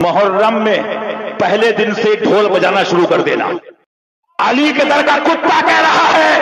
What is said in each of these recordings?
محرم میں پہلے دن سے ڈھول بجانا شروع کر دینا. علی کے در کا کتا کہہ رہا ہے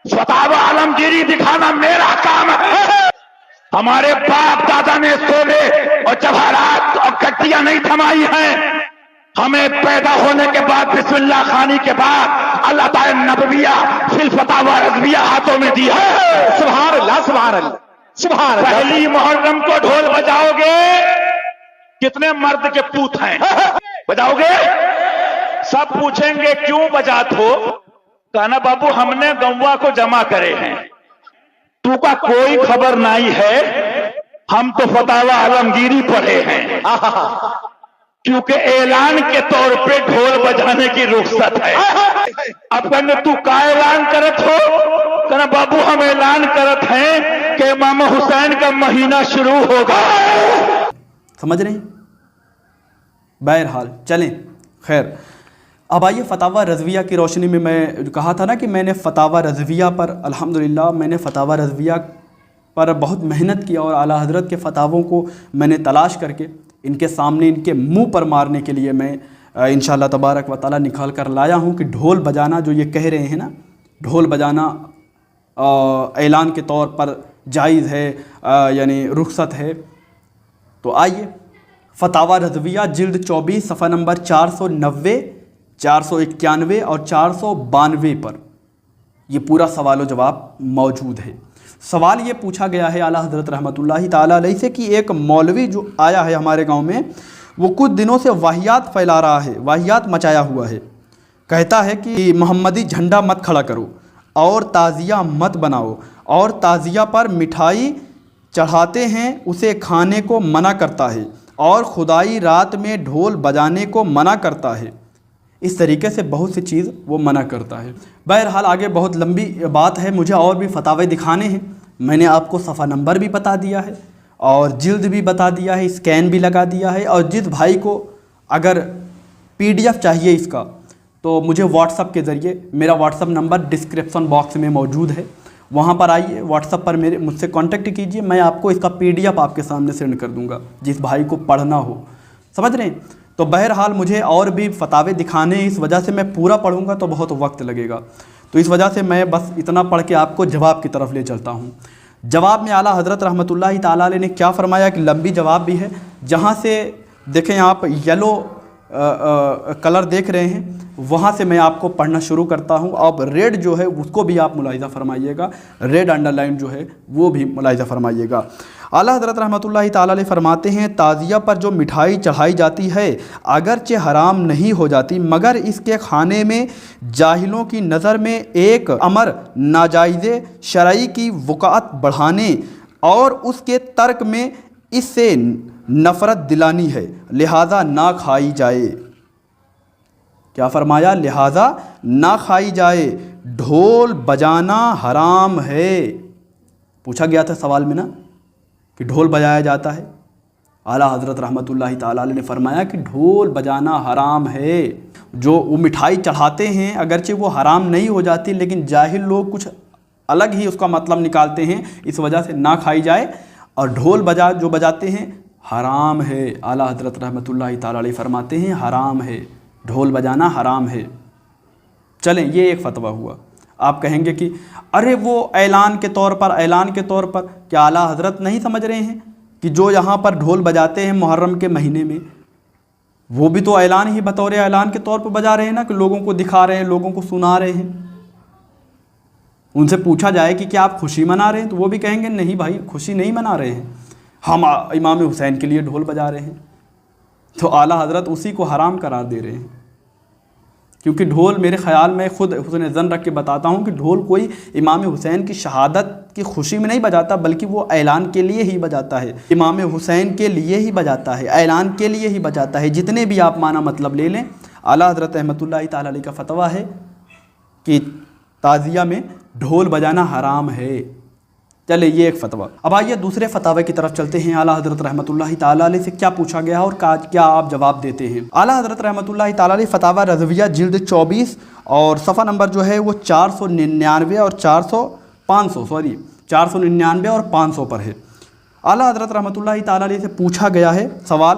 فتاوی عالمگیری دکھانا میرا کام ہے. ہمارے باپ دادا نے سونے اور جواہرات اور گٹیاں نہیں تھمائی ہیں. ہمیں پیدا ہونے کے بعد بسم اللہ خانی کے بعد اللہ تعالی نبویہ فی الفتاوی رضویہ ہاتھوں میں دی ہے. سبحان اللہ سبحان اللہ سبحان اللہ. پہلی محرم کو ڈھول بجاؤ گے, کتنے مرد کے پوت ہیں بجاؤ گے؟ سب پوچھیں گے کیوں بجات ہو؟ کہنا بابو ہم نے گوا کو جمع کرے ہیں, تو کا کوئی خبر نہیں ہے, ہم تو فتاوی عالمگیری پڑھے ہیں. کیونکہ اعلان کے طور پہ ڈھول بجانے کی رخصت ہے. اب کہیں گے تو کا اعلان کرت ہو؟ کہنا بابو ہم اعلان کرت ہیں کہ امام حسین کا مہینہ شروع ہوگا. سمجھ رہے ہیں؟ بہرحال چلیں خیر. اب آئیے فتاوی رضویہ کی روشنی میں کہا تھا نا کہ میں نے فتاوی رضویہ پر الحمدللہ میں نے فتاوی رضویہ پر بہت محنت کی اور اعلیٰ حضرت کے فتاووں کو میں نے تلاش کر کے ان کے سامنے ان کے منہ پر مارنے کے لیے میں انشاءاللہ تبارک و تعالیٰ نکال کر لایا ہوں کہ ڈھول بجانا جو یہ کہہ رہے ہیں نا, ڈھول بجانا اعلان کے طور پر جائز ہے, یعنی رخصت ہے. تو آئیے فتاوی رضویہ جلد 24 صفحہ نمبر 490 491 اور 492 پر یہ پورا سوال و جواب موجود ہے. سوال یہ پوچھا گیا ہے اعلیٰ حضرت رحمۃ اللہ تعالیٰ علیہ سے کہ ایک مولوی جو آیا ہے ہمارے گاؤں میں, وہ کچھ دنوں سے واہیات پھیلا رہا ہے, واہیات مچایا ہوا ہے. کہتا ہے کہ محمدی جھنڈا مت کھڑا کرو اور تعزیہ مت بناؤ, اور تعزیہ پر مٹھائی چڑھاتے ہیں اسے کھانے کو منع کرتا ہے, اور خدائی رات میں ڈھول بجانے کو منع کرتا ہے. اس طریقے سے بہت سی چیز وہ منع کرتا ہے. بہرحال آگے بہت لمبی بات ہے, مجھے اور بھی فتاوے دکھانے ہیں. میں نے آپ کو صفحہ نمبر بھی بتا دیا ہے اور جلد بھی بتا دیا ہے, اسکین بھی لگا دیا ہے. اور جس بھائی کو اگر PDF چاہیے اس کا تو مجھے واٹس اپ کے ذریعے, میرا what's up number description box میں موجود ہے, وہاں پر آئیے, واٹس اپ پر مجھ سے کانٹیکٹ کیجئے. میں آپ کو اس کا PDF آپ کے سامنے سینڈ کر دوں گا جس بھائی کو پڑھنا ہو. سمجھ رہے ہیں؟ تو بہرحال مجھے اور بھی فتاوے دکھانے ہیں, اس وجہ سے میں پورا پڑھوں گا تو بہت وقت لگے گا. تو اس وجہ سے میں بس اتنا پڑھ کے آپ کو جواب کی طرف لے چلتا ہوں. جواب میں اعلیٰ حضرت رحمۃ اللہ تعالیٰ علیہ نے کیا فرمایا کہ لمبی جواب بھی ہے. جہاں سے دیکھیں آپ یلو کلر دیکھ رہے ہیں وہاں سے میں آپ کو پڑھنا شروع کرتا ہوں. اب ریڈ جو ہے اس کو بھی آپ ملاحظہ فرمائیے گا, ریڈ انڈر لائن جو ہے وہ بھی ملاحظہ فرمائیے گا. اعلیٰ حضرت رحمۃ اللہ تعالیٰ علیہ فرماتے ہیں تعزیہ پر جو مٹھائی چڑھائی جاتی ہے اگرچہ حرام نہیں ہو جاتی, مگر اس کے کھانے میں جاہلوں کی نظر میں ایک امر ناجائز شرعی کی وقعت بڑھانے اور اس کے ترک میں اس سے نفرت دلانی ہے, لہذا نہ کھائی جائے. کیا فرمایا؟ لہذا نہ کھائی جائے. ڈھول بجانا حرام ہے. پوچھا گیا تھا سوال میں نا کہ ڈھول بجایا جاتا ہے. اعلیٰ حضرت رحمۃ اللہ تعالیٰ علیہ نے فرمایا کہ ڈھول بجانا حرام ہے. جو وہ مٹھائی چڑھاتے ہیں اگرچہ وہ حرام نہیں ہو جاتی, لیکن جاہل لوگ کچھ الگ ہی اس کا مطلب نکالتے ہیں, اس وجہ سے نہ کھائی جائے. اور ڈھول جو بجاتے ہیں حرام ہے. اعلیٰ حضرت رحمۃ اللہ تعالیٰ علیہ فرماتے ہیں حرام ہے, ڈھول بجانا حرام ہے. چلیں یہ ایک فتویٰ ہوا. آپ کہیں گے کہ ارے وہ اعلان کے طور پر کیا اعلیٰ حضرت نہیں سمجھ رہے ہیں کہ جو یہاں پر ڈھول بجاتے ہیں محرم کے مہینے میں وہ بھی تو اعلان ہی بطور اعلان کے طور پر بجا رہے ہیں نا, کہ لوگوں کو دکھا رہے ہیں, لوگوں کو سنا رہے ہیں. ان سے پوچھا جائے کہ کیا آپ خوشی منا رہے ہیں تو وہ بھی کہیں گے نہیں بھائی خوشی نہیں منا رہے ہیں, ہم امام حسین کے لیے ڈھول بجا رہے ہیں. تو اعلیٰ حضرت اسی کو حرام قرار دے رہے ہیں. کیونکہ ڈھول میرے خیال میں خود حسن ظن رکھ کے بتاتا ہوں کہ ڈھول کوئی امام حسین کی شہادت کی خوشی میں نہیں بجاتا, بلکہ وہ اعلان کے لیے ہی بجاتا ہے, امام حسین کے لیے ہی بجاتا ہے, اعلان کے لیے ہی بجاتا ہے. جتنے بھی آپ معنی مطلب لے لیں, اعلیٰ حضرت رحمۃ اللہ تعالیٰ علیہ کا فتویٰ ہے کہ تعزیہ میں ڈھول بجانا حرام ہے. چلے یہ ایک فتویٰ. اب آئیے دوسرے فتوے کی طرف چلتے ہیں. اعلیٰ حضرت رحمۃ اللہ تعالیٰ علیہ سے کیا پوچھا گیا اور کیا آپ جواب دیتے ہیں. اعلیٰ حضرت رحمۃ اللہ تعالیٰ علیہ فتاوی رضویہ جلد 24 اور صفحہ نمبر جو ہے وہ 499 اور 499 اور 500 پر ہے. اعلیٰ حضرت رحمۃ اللہ تعالیٰ علیہ سے پوچھا گیا ہے سوال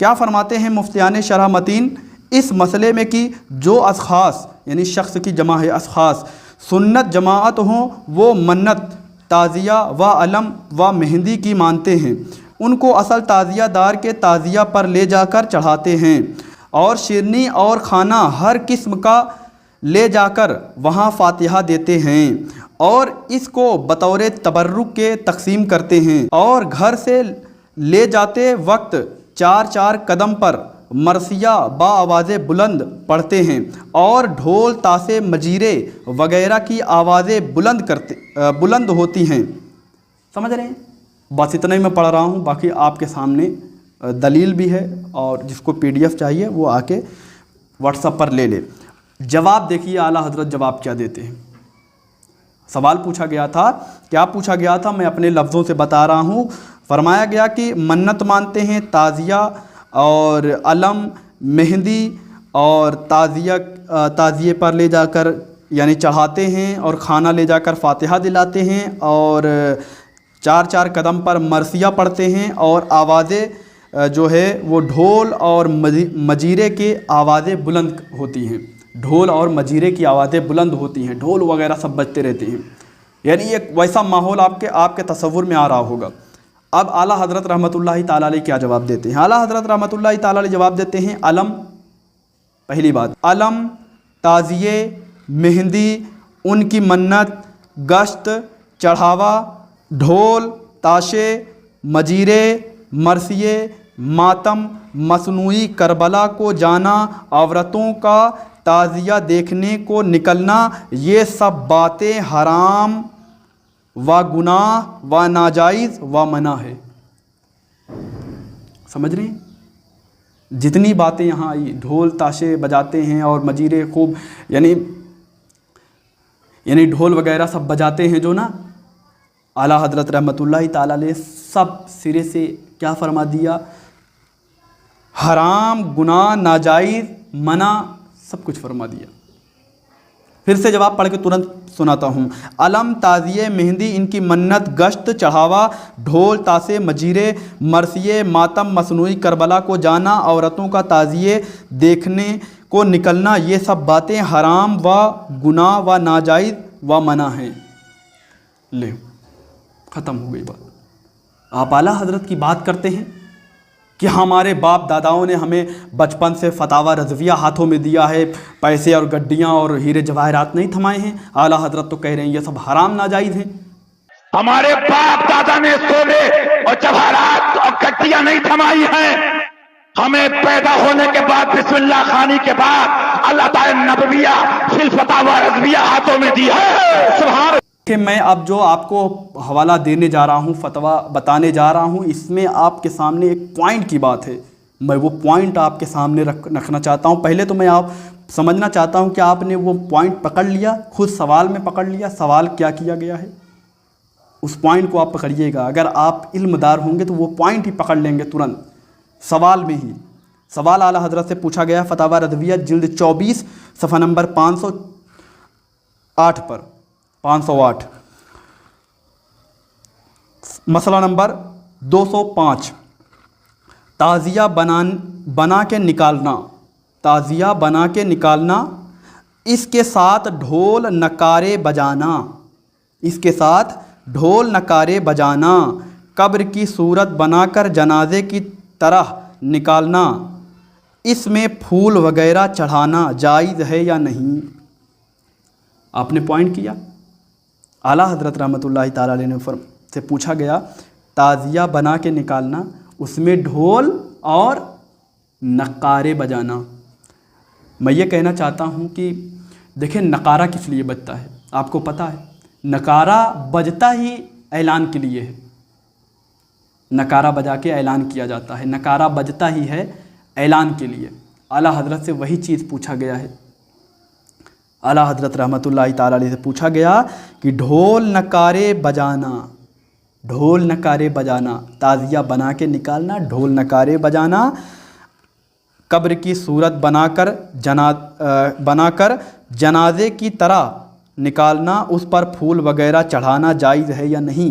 کیا فرماتے ہیں مفتیان شرح متین اس مسئلے میں کہ جو اشخاص یعنی شخص کی جمع ہے اشخاص سنت جماعت ہوں وہ منت تعزیہ و علم و مہندی کی مانتے ہیں، ان کو اصل تعزیہ دار کے تعزیہ پر لے جا کر چڑھاتے ہیں اور شیرنی اور کھانا ہر قسم کا لے جا کر وہاں فاتحہ دیتے ہیں اور اس کو بطور تبرک کے تقسیم کرتے ہیں، اور گھر سے لے جاتے وقت 4 قدم پر مرثیہ با آواز بلند پڑھتے ہیں اور ڈھول تاشے مجیرے وغیرہ کی آوازیں بلند ہوتی ہیں۔ سمجھ رہے ہیں؟ بس اتنا ہی میں پڑھ رہا ہوں، باقی آپ کے سامنے دلیل بھی ہے، اور جس کو PDF چاہیے وہ آ کے واٹس ایپ پر لے لے۔ جواب دیکھیے اعلیٰ حضرت جواب کیا دیتے ہیں۔ سوال پوچھا گیا تھا، کیا پوچھا گیا تھا میں اپنے لفظوں سے بتا رہا ہوں۔ فرمایا گیا کہ منت مانتے ہیں، تعزیہ اور علم مہندی اور تعزیے پر لے جا کر یعنی چڑھاتے ہیں اور کھانا لے جا کر فاتحہ دلاتے ہیں اور 4 قدم پر مرثیہ پڑھتے ہیں اور آوازیں جو ہے وہ ڈھول اور مجیرے کی آوازیں بلند ہوتی ہیں، ڈھول اور مجیرے کی آوازیں بلند ہوتی ہیں، ڈھول وغیرہ سب بجتے رہتے ہیں، یعنی ایک ویسا ماحول آپ کے تصور میں آ رہا ہوگا۔ اب اعلیٰ حضرت رحمۃ اللہ تعالیٰ علیہ کیا جواب دیتے ہیں؟ اعلیٰ حضرت رحمۃ اللہ تعالیٰ علیہ جواب دیتے ہیں علم، پہلی بات علم، تعزیے، مہندی، ان کی منت، گشت، چڑھاوا، ڈھول، تاشے، مجیرے، مرثیے، ماتم، مصنوعی کربلا کو جانا، عورتوں کا تعزیہ دیکھنے کو نکلنا، یہ سب باتیں حرام و گناہ و ناجائز و منع ہے۔ سمجھ رہے ہیں؟ جتنی باتیں یہاں آئی، ڈھول تاشے بجاتے ہیں اور مجیرے خوب یعنی ڈھول وغیرہ سب بجاتے ہیں جو نا، اعلیٰ حضرت رحمۃ اللہ تعالیٰ علیہ سب سرے سے کیا فرما دیا؟ حرام، گناہ، ناجائز، منع سب کچھ فرما دیا۔ پھر سے جواب پڑھ کے ترنت سناتا ہوں۔ علم، تعزیے، مہندی، ان کی منت، گشت، چڑھاوا، ڈھول تاشے، مجیرے، مرثیے، ماتم، مصنوعی کربلا کو جانا، عورتوں کا تعزیے دیکھنے کو نکلنا، یہ سب باتیں حرام و گناہ و ناجائز و منع ہیں۔ لے ختم ہو گئی بات۔ آپ اعلیٰ حضرت کی بات کرتے ہیں کہ ہمارے باپ داداؤں نے ہمیں بچپن سے فتاوی رضویہ ہاتھوں میں دیا ہے، پیسے اور گڈیاں اور ہیرے جواہرات نہیں تھمائے ہیں۔ اعلیٰ حضرت تو کہہ رہے ہیں یہ سب حرام ناجائز ہیں۔ ہمارے باپ دادا نے سونے اور جواہرات اور گڈیاں نہیں تھمائی ہیں، ہمیں پیدا ہونے کے بعد بسم اللہ خانی کے بعد اللہ تعالی نبویہ فی الفتاوی رضویہ ہاتھوں میں دی ہے۔ سبحان کہ میں اب جو آپ کو حوالہ دینے جا رہا ہوں، فتویٰ بتانے جا رہا ہوں، اس میں آپ کے سامنے ایک پوائنٹ کی بات ہے، میں وہ پوائنٹ آپ کے سامنے رکھنا چاہتا ہوں۔ پہلے تو میں آپ سمجھنا چاہتا ہوں کہ آپ نے وہ پوائنٹ پکڑ لیا، خود سوال میں پکڑ لیا، سوال کیا کیا گیا ہے اس پوائنٹ کو آپ پکڑیے گا۔ اگر آپ علم دار ہوں گے تو وہ پوائنٹ ہی پکڑ لیں گے ترنت سوال میں ہی۔ سوال اعلیٰ حضرت سے پوچھا گیا فتاوی رضویہ جلد 24 صفحہ نمبر 508 پر 508 مسئلہ نمبر 205 تعزیہ بنا کے نکالنا، تعزیہ بنا کے نکالنا، اس کے ساتھ ڈھول نکارے بجانا، اس کے ساتھ ڈھول نکارے بجانا، قبر کی صورت بنا کر جنازے کی طرح نکالنا، اس میں پھول وغیرہ چڑھانا جائز ہے یا نہیں؟ آپ نے پوائنٹ کیا۔ اعلیٰ حضرت رحمۃ اللہ تعالیٰ علیہ سے پوچھا گیا تعزیہ بنا کے نکالنا، اس میں ڈھول اور نقارے بجانا۔ میں یہ کہنا چاہتا ہوں کہ دیکھیں نقارہ کس لیے بجتا ہے آپ کو پتہ ہے؟ نقارہ بجتا ہی اعلان کے لیے ہے، نقارہ بجا کے اعلان کیا جاتا ہے، نقارہ بجتا ہی ہے اعلان کے لیے۔ اعلیٰ حضرت سے وہی چیز پوچھا گیا ہے، اعلیٰ حضرت رحمۃ اللہ تعالیٰ علیہ سے پوچھا گیا کہ ڈھول نکارے بجانا، ڈھول نکارے بجانا، تعزیہ بنا کے نکالنا، ڈھول نکارے بجانا، قبر کی صورت بنا کر جنازے کی طرح نکالنا، اس پر پھول وغیرہ چڑھانا جائز ہے یا نہیں؟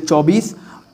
24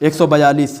142।